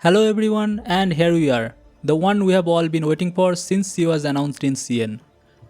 Hello everyone, and here we are, the one we have all been waiting for since she was announced in CN.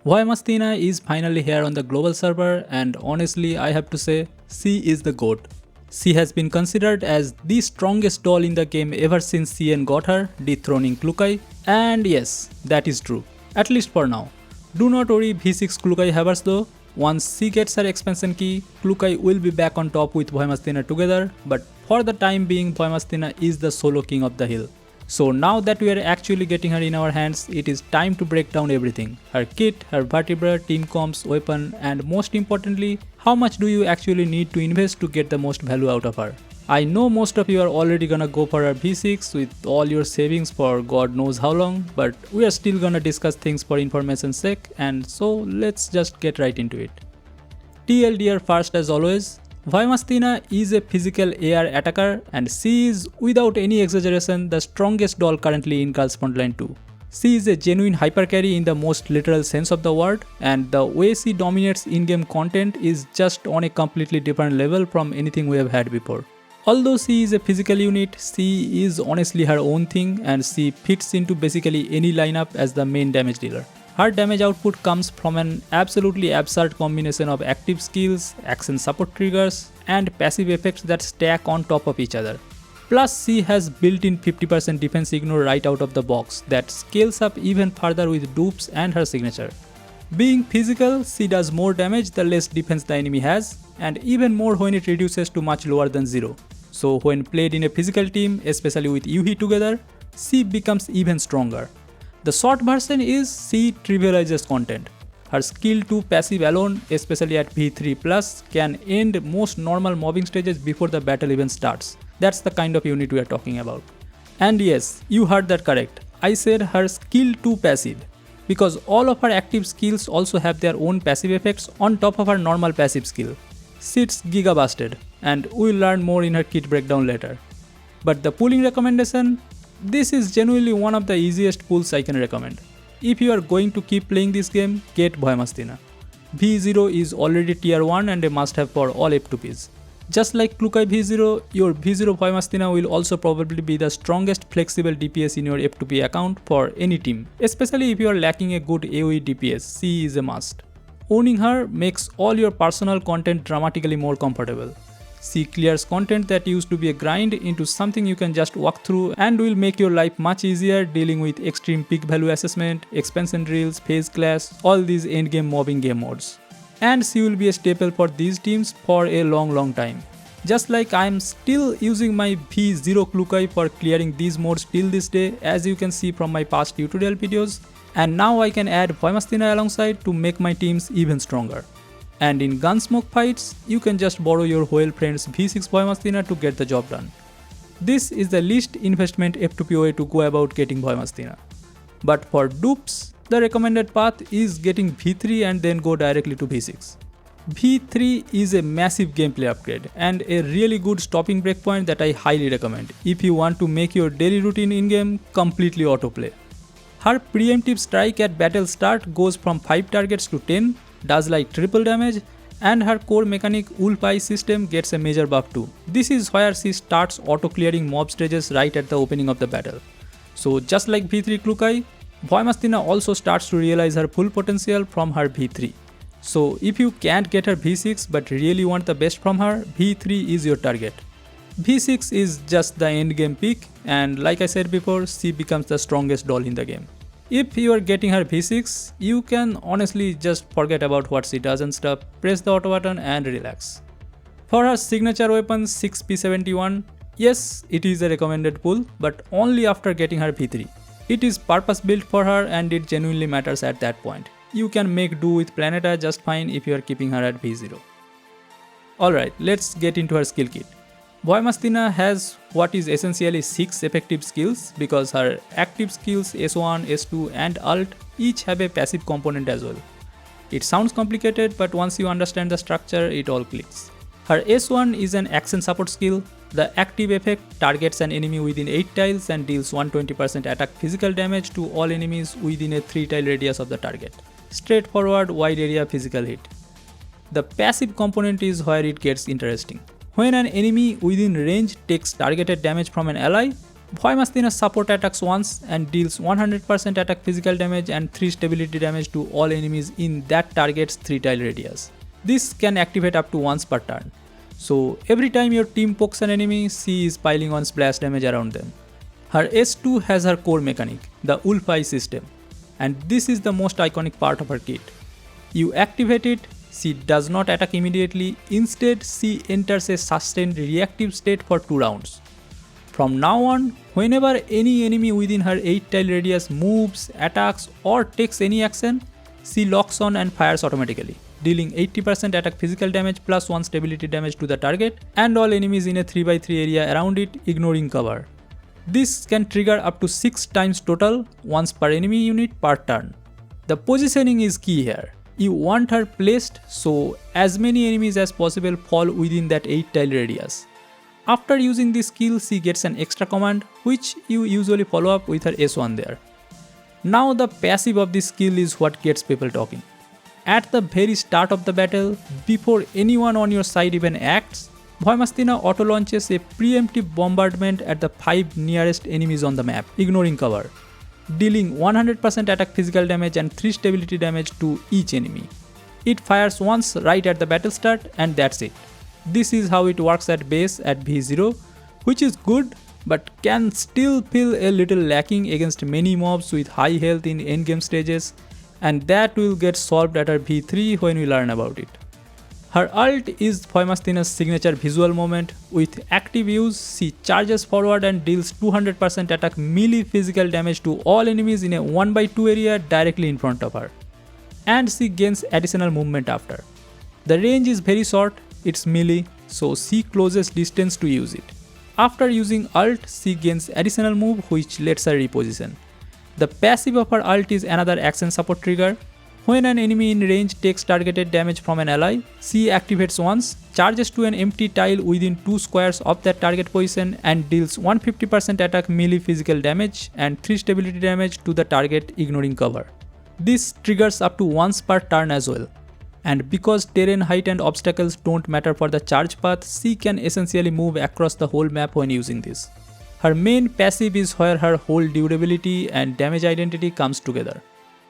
Voymastina is finally here on the global server, and honestly I have to say, she is the GOAT. She has been considered as the strongest doll in the game ever since CN got her, dethroning Klukai, and yes, that is true, at least for now. Do not worry V6 Klukai havers though. Once she gets her expansion key, Klukai will be back on top with Voymastina together, but for the time being Voymastina is the solo king of the hill. So now that we are actually getting her in our hands, it is time to break down everything. Her kit, her vertebrae, team comps, weapon, and most importantly, how much do you actually need to invest to get the most value out of her. I know most of you are already gonna go for her V6 with all your savings for God knows how long, but we are still gonna discuss things for information's sake, and so let's just get right into it. TLDR first as always. Voymastina is a physical AR attacker and she is, without any exaggeration, the strongest doll currently in Girls Frontline 2. She is a genuine hypercarry in the most literal sense of the word, and the way she dominates in-game content is just on a completely different level from anything we have had before. Although she is a physical unit, she is honestly her own thing and she fits into basically any lineup as the main damage dealer. Her damage output comes from an absolutely absurd combination of active skills, action support triggers, and passive effects that stack on top of each other. Plus, she has built-in 50% defense ignore right out of the box that scales up even further with dupes and her signature. Being physical, she does more damage the less defense the enemy has, and even more when it reduces to much lower than 0. So when played in a physical team, especially with Yuhi together, she becomes even stronger. The short version is she trivializes content. Her skill 2 passive alone, especially at V3+, can end most normal mobbing stages before the battle even starts. That's the kind of unit we are talking about. And yes, you heard that correct. I said her skill 2 passive, because all of her active skills also have their own passive effects on top of her normal passive skill. Shit's giga busted, and we'll learn more in her kit breakdown later. But the pulling recommendation, this is genuinely one of the easiest pulls I can recommend. If you are going to keep playing this game, get Voymastina. V0 is already tier 1 and a must have for all F2Ps. Just like Klukai V0, your V0 Voymastina will also probably be the strongest flexible DPS in your F2P account for any team, especially if you are lacking a good AoE DPS, she is a must. Owning her makes all your personal content dramatically more comfortable. She clears content that used to be a grind into something you can just walk through and will make your life much easier dealing with extreme peak value assessment, expansion drills, phase clash, all these endgame mobbing game modes. And she will be a staple for these teams for a long time. Just like I am still using my V0 Klukai for clearing these modes till this day, as you can see from my past tutorial videos, and now I can add Voymastina alongside to make my teams even stronger. And in gunsmoke fights, you can just borrow your whale friend's V6 Voymastina to get the job done. This is the least investment F2P way to go about getting Voymastina. But for dupes, the recommended path is getting V3 and then go directly to V6. V3 is a massive gameplay upgrade and a really good stopping breakpoint that I highly recommend if you want to make your daily routine in-game completely autoplay. Her preemptive strike at battle start goes from 5 targets to 10, does like triple damage, and her core mechanic Wolf Eye system gets a major buff too. This is where she starts auto clearing mob stages right at the opening of the battle. So just like V3 Klukai, Voymastina also starts to realize her full potential from her V3. So if you can't get her V6 but really want the best from her, V3 is your target. V6 is just the endgame peak, and like I said before, she becomes the strongest doll in the game. If you are getting her V6, you can honestly just forget about what she does and stuff, press the auto button and relax. For her signature weapon 6P71, yes, it is a recommended pull, but only after getting her V3. It is purpose built for her and it genuinely matters at that point. You can make do with Planeta just fine if you are keeping her at V0. Alright, let's get into her skill kit. Voymastina has what is essentially 6 effective skills because her active skills S1, S2 and Alt each have a passive component as well. It sounds complicated, but once you understand the structure, it all clicks. Her S1 is an action support skill. The active effect targets an enemy within 8 tiles and deals 120% attack physical damage to all enemies within a 3 tile radius of the target. Straightforward wide area physical hit. The passive component is where it gets interesting. When an enemy within range takes targeted damage from an ally, Voymastina support attacks once and deals 100% attack physical damage and 3 stability damage to all enemies in that target's 3 tile radius. This can activate up to once per turn. So every time your team pokes an enemy, she is piling on splash damage around them. Her S2 has her core mechanic, the Ulfai system, and this is the most iconic part of her kit. You activate it, she does not attack immediately, instead she enters a sustained reactive state for 2 rounds. From now on, whenever any enemy within her 8 tile radius moves, attacks or takes any action, she locks on and fires automatically, dealing 80% attack physical damage plus 1 stability damage to the target and all enemies in a 3x3 area around it, ignoring cover. This can trigger up to 6 times total, once per enemy unit per turn. The positioning is key here. You want her placed so as many enemies as possible fall within that 8 tile radius. After using this skill, she gets an extra command which you usually follow up with her S1 there. Now the passive of this skill is what gets people talking. At the very start of the battle, before anyone on your side even acts, Voymastina auto-launches a preemptive bombardment at the 5 nearest enemies on the map, ignoring cover, dealing 100% attack physical damage and 3 stability damage to each enemy. It fires once right at the battle start and that's it. This is how it works at base at V0, which is good but can still feel a little lacking against many mobs with high health in endgame stages, and that will get solved at her V3 when we learn about it. Her ult is Voymastina's signature visual moment. With active use, she charges forward and deals 200% attack melee physical damage to all enemies in a 1x2 area directly in front of her. And she gains additional movement after. The range is very short, it's melee, so she closes distance to use it. After using ult, she gains additional move which lets her reposition. The passive of her ult is another action support trigger. When an enemy in range takes targeted damage from an ally, she activates once, charges to an empty tile within 2 squares of that target position and deals 150% attack melee physical damage and 3 stability damage to the target, ignoring cover. This triggers up to once per turn as well. And because terrain height and obstacles don't matter for the charge path, she can essentially move across the whole map when using this. Her main passive is where her whole durability and damage identity comes together.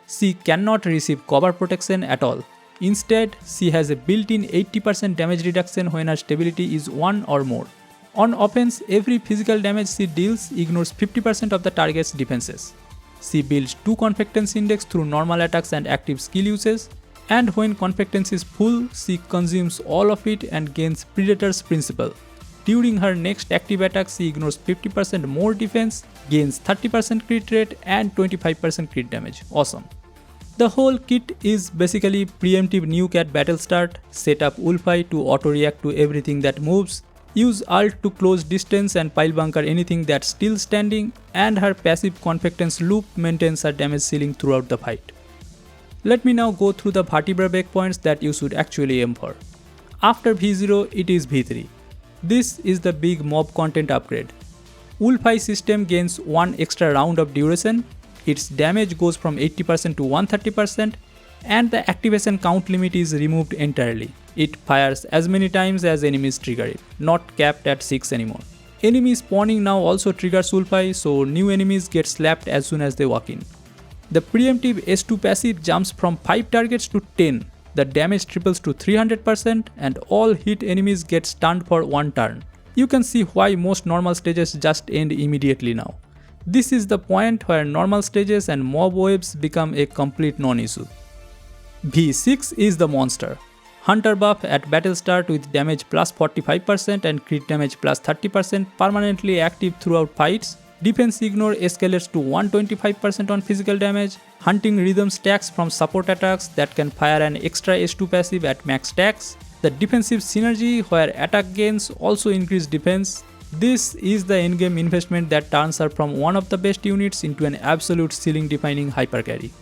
She cannot receive cover protection at all. Instead, she has a built-in 80% damage reduction when her stability is 1 or more. On offense, every physical damage she deals ignores 50% of the target's defenses. She builds 2 confectance index through normal attacks and active skill uses, and when confectance is full, she consumes all of it and gains Predator's Principle. During her next active attack, she ignores 50% more defense, gains 30% crit rate and 25% crit damage. Awesome. The whole kit is basically preemptive nuke at battle start, set up Ulfai to auto-react to everything that moves, use ult to close distance and pile bunker anything that's still standing, and her passive confectance loop maintains her damage ceiling throughout the fight. Let me now go through the Vertebrae breakpoints that you should actually aim for. After V0, it is V3. This is the big mob content upgrade. Ulfai system gains 1 extra round of duration, its damage goes from 80% to 130%, and the activation count limit is removed entirely. It fires as many times as enemies trigger it, not capped at 6 anymore. Enemy spawning now also triggers Ulfai, so new enemies get slapped as soon as they walk in. The preemptive S2 passive jumps from 5 targets to 10, the damage triples to 300% and all hit enemies get stunned for 1 turn. You can see why most normal stages just end immediately now. This is the point where normal stages and mob waves become a complete non-issue. V6 is the monster. Hunter buff at battle start with damage plus 45% and crit damage plus 30% permanently active throughout fights. Defense ignore escalates to 125% on physical damage. Hunting rhythm stacks from support attacks that can fire an extra S2 passive at max stacks. The defensive synergy where attack gains also increase defense. This is the endgame investment that turns her from one of the best units into an absolute ceiling defining hyper carry.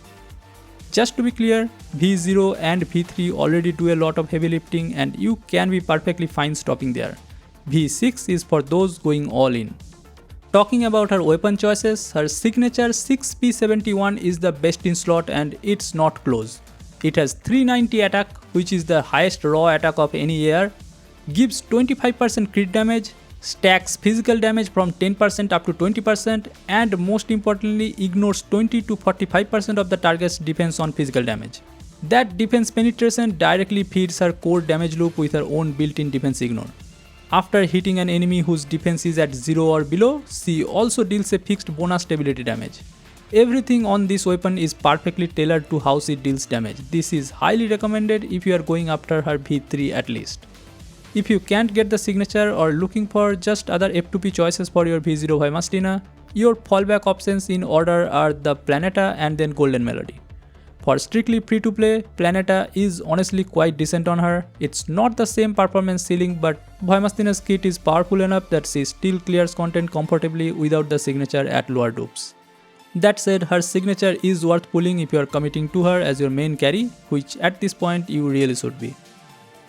Just to be clear, V0 and V3 already do a lot of heavy lifting and you can be perfectly fine stopping there. V6 is for those going all in. Talking about her weapon choices, her signature 6P71 is the best in slot and it's not close. It has 390 attack, which is the highest raw attack of any AR, gives 25% crit damage, stacks physical damage from 10% up to 20%, and most importantly ignores 20 to 45% of the target's defense on physical damage. That defense penetration directly feeds her core damage loop with her own built-in defense ignore. After hitting an enemy whose defense is at 0 or below, she also deals a fixed bonus stability damage. Everything on this weapon is perfectly tailored to how she deals damage. This is highly recommended if you are going after her V3 at least. If you can't get the signature or looking for just other F2P choices for your V0 Voymastina, your fallback options in order are the Planeta and then Golden Melody. For strictly free-to-play, Planeta is honestly quite decent on her. It's not the same performance ceiling, but Voymastina's kit is powerful enough that she still clears content comfortably without the signature at lower dupes. That said, her signature is worth pulling if you are committing to her as your main carry, which at this point you really should be.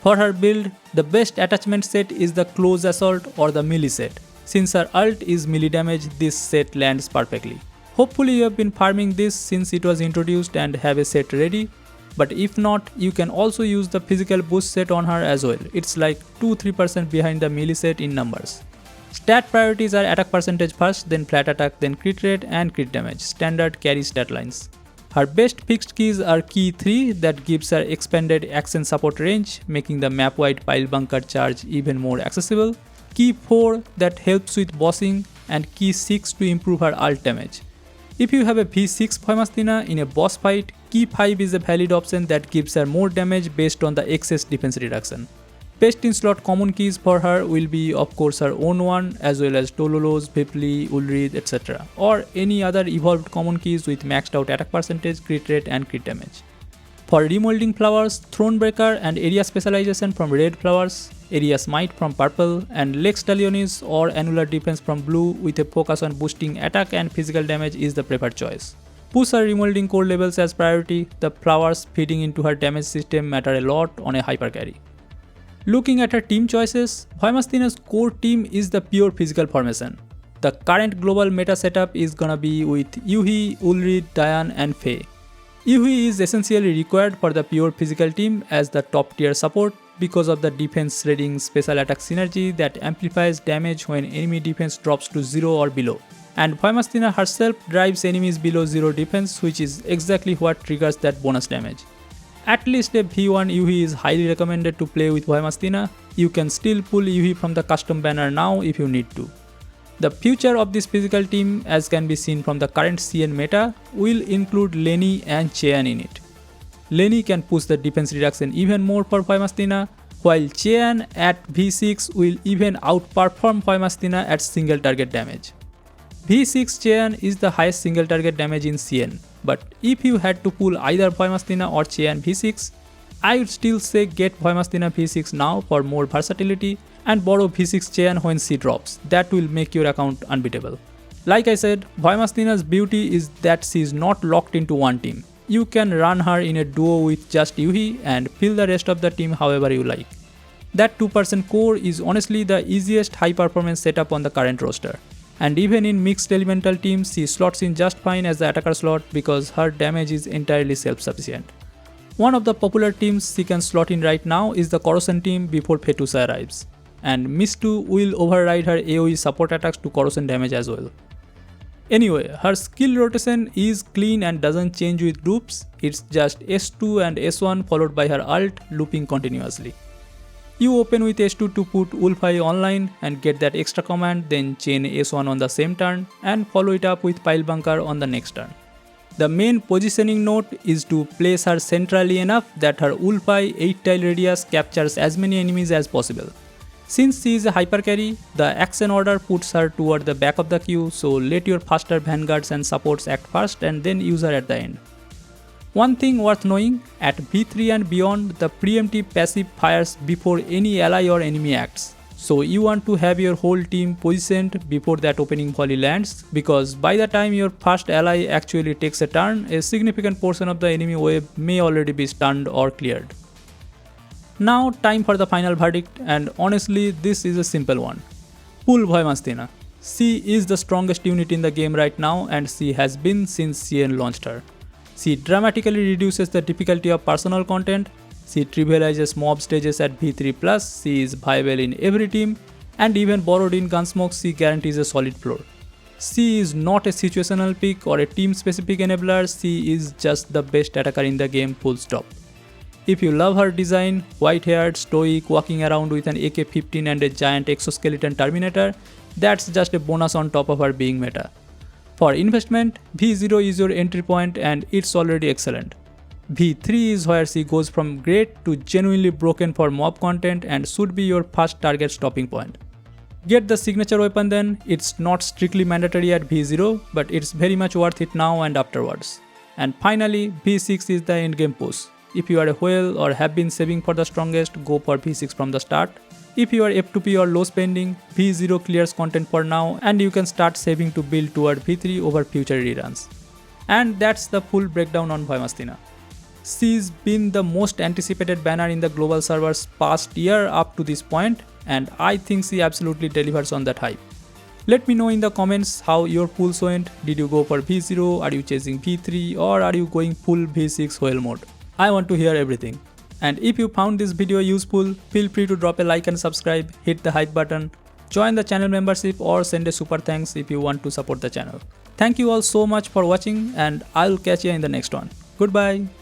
For her build, the best attachment set is the Close Assault or the melee set. Since her ult is melee damage, this set lands perfectly. Hopefully you have been farming this since it was introduced and have a set ready, but if not, you can also use the physical boost set on her as well. It's like 2-3% behind the melee set in numbers. Stat priorities are attack percentage first, then flat attack, then crit rate and crit damage, standard carry stat lines. Her best fixed keys are key 3 that gives her expanded action support range, making the map wide pile bunker charge even more accessible, key 4 that helps with bossing, and key 6 to improve her ult damage. If you have a V6 Voymastina in a boss fight, key 5 is a valid option that gives her more damage based on the excess defense reduction. Best in slot common keys for her will be of course her own one, as well as Tololos, Vipli, Ulrith, etc. or any other evolved common keys with maxed out attack percentage, crit rate and crit damage. For remolding flowers, Thronebreaker and area specialization from red flowers, area smite from purple, and Lex Talionis or annular defense from blue with a focus on boosting attack and physical damage is the preferred choice. Push her remolding core levels as priority. The flowers feeding into her damage system matter a lot on a hyper carry. Looking at her team choices, Voymastina's core team is the pure physical formation. The current global meta setup is gonna be with Yuhi, Ulrith, Diane and Faye. Yuhi is essentially required for the pure physical team as the top tier support because of the defense shredding special attack synergy that amplifies damage when enemy defense drops to 0 or below. And Voymastina herself drives enemies below 0 defense, which is exactly what triggers that bonus damage. At least a V1 Yuhi is highly recommended to play with Voymastina. You can still pull Yuhi from the custom banner now if you need to. The future of this physical team, as can be seen from the current CN meta, will include Lenny and Cheyan in it. Lenny can push the defense reduction even more for Voymastina, while Cheyan at V6 will even outperform Voymastina at single target damage. V6 Cheyan is the highest single target damage in CN, but if you had to pull either Voymastina or Cheyan V6, I would still say get Voymastina V6 now for more versatility and borrow V6 Cheyan when she drops. That will make your account unbeatable. Like I said, Voymastina's beauty is that she is not locked into one team. You can run her in a duo with just Yuhi and fill the rest of the team however you like. That 2% core is honestly the easiest high performance setup on the current roster. And even in mixed elemental teams, she slots in just fine as the attacker slot because her damage is entirely self-sufficient. One of the popular teams she can slot in right now is the Corrosion team before Fetusa arrives. And Mistu will override her AoE support attacks to corrosion damage as well. Anyway, her skill rotation is clean and doesn't change with dupes. It's just S2 and S1 followed by her ult looping continuously. You open with S2 to put Ulfai online and get that extra command, then chain S1 on the same turn and follow it up with Pile Bunker on the next turn. The main positioning note is to place her centrally enough that her Ulfai 8-tile radius captures as many enemies as possible. Since she is a hyper carry, the action order puts her toward the back of the queue, so let your faster vanguards and supports act first and then use her at the end. One thing worth knowing, at V3 and beyond, the preemptive passive fires before any ally or enemy acts. So you want to have your whole team positioned before that opening volley lands, because by the time your first ally actually takes a turn, a significant portion of the enemy wave may already be stunned or cleared. Now time for the final verdict, and honestly this is a simple one. Pull Voymastina. She is the strongest unit in the game right now and she has been since CN launched her. She dramatically reduces the difficulty of personal content, she trivializes mob stages at V3+, she is viable in every team, and even borrowed in Gunsmoke, C guarantees a solid floor. C is not a situational pick or a team specific enabler, C is just the best attacker in the game, full stop. If you love her design, white haired, stoic, walking around with an AK-15 and a giant exoskeleton Terminator, that's just a bonus on top of her being meta. For investment, V0 is your entry point and it's already excellent. V3 is where she goes from great to genuinely broken for mob content and should be your first target stopping point. Get the signature weapon then, it's not strictly mandatory at V0, but it's very much worth it now and afterwards. And finally, V6 is the endgame push. If you are a whale or have been saving for the strongest, go for V6 from the start. If you are F2P or low spending, V0 clears content for now and you can start saving to build toward V3 over future reruns. And that's the full breakdown on Voymastina. She's been the most anticipated banner in the global servers past year up to this point, and I think she absolutely delivers on that hype. Let me know in the comments how your pulls went. Did you go for V0, are you chasing V3, or are you going full V6 whale mode? I want to hear everything. And if you found this video useful, feel free to drop a like and subscribe, hit the hype button, join the channel membership or send a super thanks if you want to support the channel. Thank you all so much for watching and I'll catch you in the next one. Goodbye.